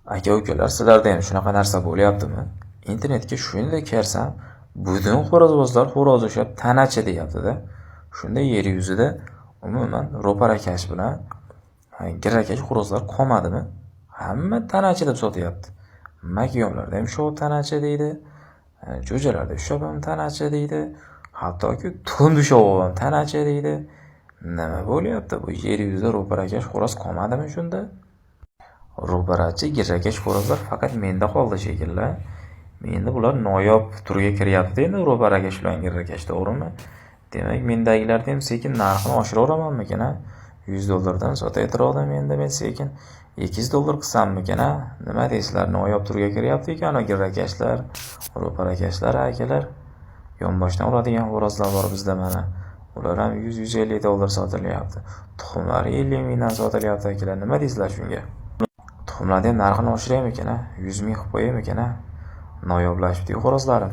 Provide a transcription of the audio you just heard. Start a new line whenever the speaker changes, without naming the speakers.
Aka ukalar, sizlarda ham shunaqa narsa bo'lyaptimi? Internetga shunda kirsam, butun xo'rozbozlar xo'roz ushlab tanachi deyapti-da. Shunda yer yuzida umuman ro'parakash bilan girrakash xo'rozlar qolmadimi? Hamma tanachi deb sotyapti. Makiyonlarda ham shu tanachi deydi. Jo'jalarda shu ham tanachi deydi. Hattoki tuxum ham tanachi deydi. Nima bo'lyapti? Bu yer yuzida ro'parakash xo'roz qolmadimi shunda? Ro'parachi, girrakash xo'rozlar faqat menda qoldi shekilli. Menda bular noyob turga kiryapti endi ro'parakash bilan girrakash, to'g'rimi? Demak, mendagilarni ham sekin narxini oshiraverammikan a? $100 sotay turdim endi men sekin $200 qilsammikan a? Nima deysizlar, noyob turga kiryapti ekan girrakashlar, ro'parakashlar akalar. Yonboshdan oladigan xo'rozlar bor bizda mana. Ular ham $100-150 sotilyapti. Tuxumlari 50 mingdan sotilyapti akalar. Nima deysizlar shunga? Tuxumlarni ham narxini oshiraymikan a? 100 ming qilib qo'yaymikan a? Noyoblashibdi xo'rozlarim.